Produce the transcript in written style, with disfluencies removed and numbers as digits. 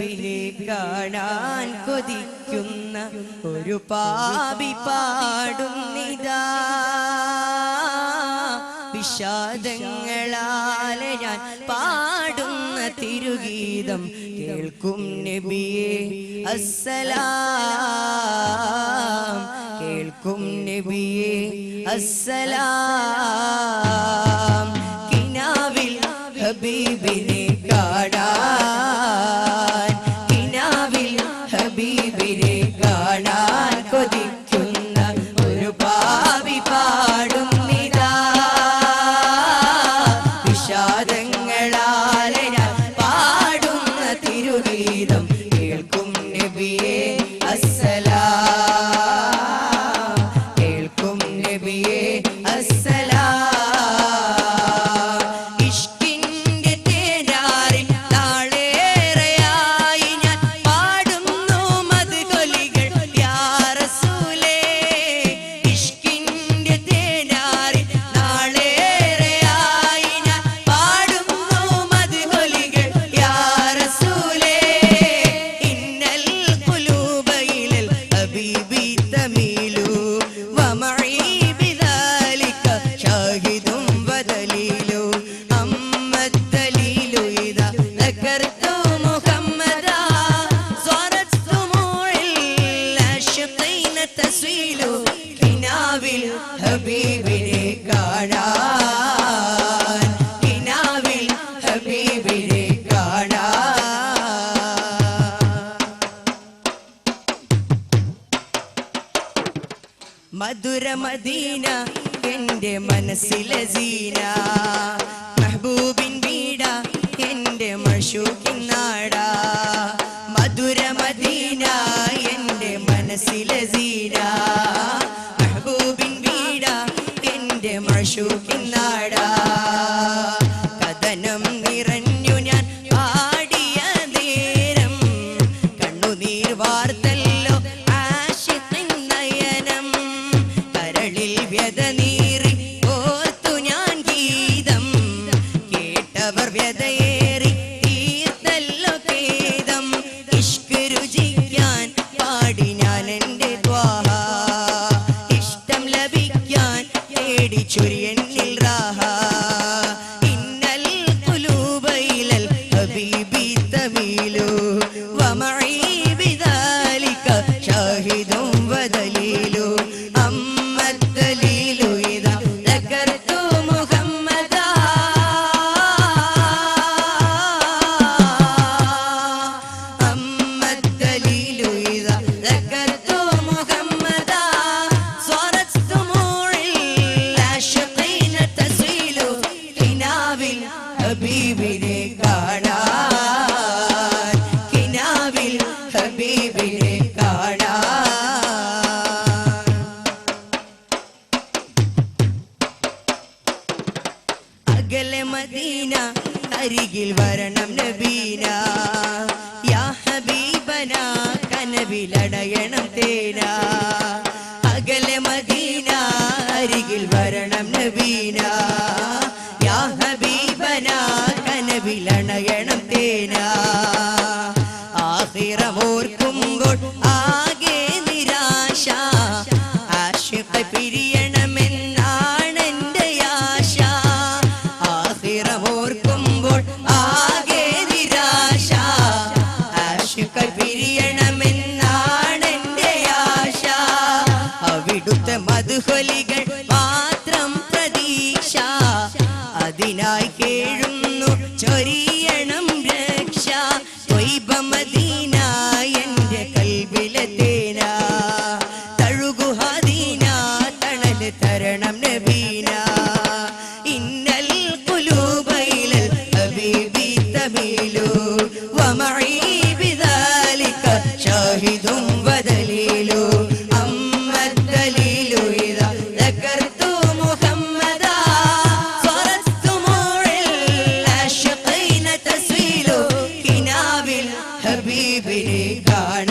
ഹബീബിനെ കാണാൻ കൊതിക്കുന്ന ഒരു പാപി പാടുന്നിതാ വിഷാദങ്ങളാലെ ഞാൻ പാടുന്ന തിരുഗീതം കേൾക്കും നബിയേ അസ്സലാം കേൾക്കും നബിയേ അസ്സലാം കിനാവിൽ ഹബീബിനെ കാണാൻ കിനാവിൽ ഹബീബിനെ കാണാൻ കൊതിക്കുന്ന ഒരു പാവി പാടുന്നിതാ വിഷാദങ്ങളാലെ ഞാൻ പാടുന്ന തിരുഗീതം കേൾക്കും നബിയേ അസ്സലാം കേൾക്കും നബിയേ അസ്സലാം ഹബീബിനെ കാണാൻ കിനാവിൽ ഹബീബിനെ കാണാൻ മധുര മദീന എന്റെ മനസ്സിലെ സീന മെഹബൂബിൻ വീട എന്റെ മശൂഖിൻ നാട മധുര മദീന എന്റെ മനസ്സിലെ സീന മശൂഖിൻ നാട കഥനം നിറഞ്ഞു ഞാൻ പാടിയ നേരം കണ്ണുനീർ വാർത്തല്ലോ ആശിഖിൻ നയനം കരളിൽ വ്യത നീറി ഓർത്തു ഞാൻ ഗീതം കേട്ടവർ വ്യതയേറി തീർത്തല്ലോ ഖേദം ഇഷ്ക് രുചിക്കാൻ പാടി ഞാൻ എൻ്റെ ദ്വാഹ ഇഷ്ടം ലഭിക്കാൻ ചുരിയന്നിൽ റാഹ ഇന്നൽ ഖുലൂബ ഇലൽ ഹബീബി തമീലു വമഈ ബിദാലിക ഷാഹിദും വദലീലു അമ്മ ദലീലു ഇദാ ദക്കർതു മുഹമ്മദാ അമ്മ ദലീലു ഇദാ ദക്കർതു മുഹമ്മദാ ഹബീബിനെ കാണാൻ കിനാവിൽ ഹബീബിനെ കാണാൻ അകലെ മദീന അരികിൽ വരണം നബീന യാ ഹബീബന കനവിലടയണം തേന അകലെ മദീന അരികിൽ വരണം നബീന യാ ഹബീബന കനവിലണയണം തേന ആഖിറമോർക്കുമ്പോൾ ആകെ നിരാശ ആശിഖ പിരിയണമെന്നാണ് എൻ്റെ ആശ ആഖിറമോർക്കുമ്പോൾ ആകെ നിരാശ ആശിഖ പിരിയണമെന്നാണ് എൻ്റെ ആശ അവിടുത്തെ മദ്ഹുലികൾ മാത്രം പ്രതീക്ഷ അതിനായി കേഴുന്നു ചൊരിയണം രക്ഷ ത്വയ്ബ മദീന എൻ്റെ കൽബിലെ തേന തഴുകു ഹദീന തണൽ തരണം നബീന ഇന്നൽ ഖുലൂബ ഇലൽ ഹബീബി തമീലു വമഈ ബിദാലിക ഷാഹിദും വദലീലു അമ്മ ദലീലു ഇദാ ദക്കർതു മുഹമ്മദാ ഹബീബിനെ കാണാൻ